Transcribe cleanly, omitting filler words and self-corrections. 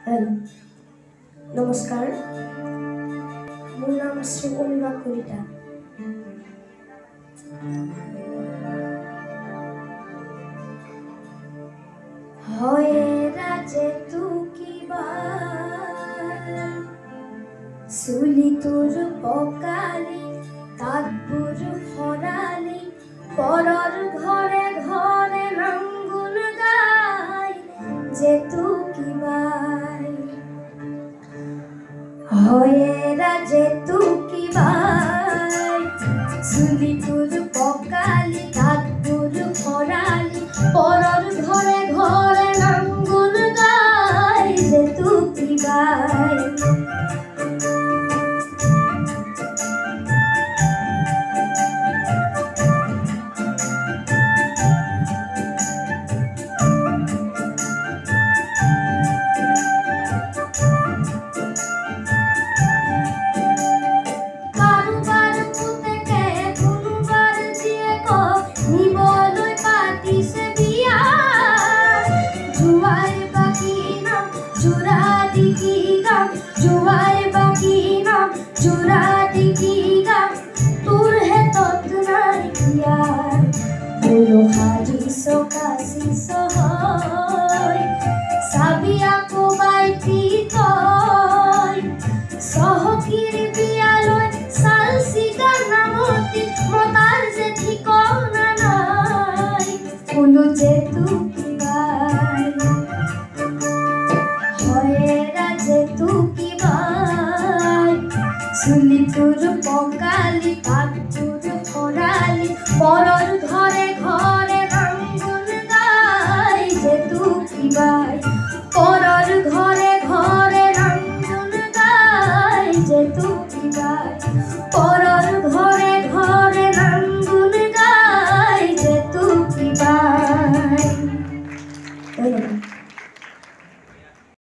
Hello, নমস্কাৰ। মোৰ নাম শ্ৰী অনুৰাগ কলিতা। হয় ৰাজে তু কিবা চুলি তোৰ পকালি তাতবোৰ সৰালি পৰৰ ঘৰে ঘৰে নামগুণ গাই যে তু কিবাই হয় ৰাজে তু কিবাই চুলি তোৰ পকালি তাতবোৰ সৰালি পৰৰ ঘৰে ঘৰে নামগুণ গাই যে তু কিবাই চুলি তোৰ পকালি তাতবোৰ সৰালি পৰৰ ঘৰে ঘৰে নামগুণ গাই যে তু কিবাই পৰৰ ঘৰে ঘৰে নামগুণ গাই যে তু কিবাই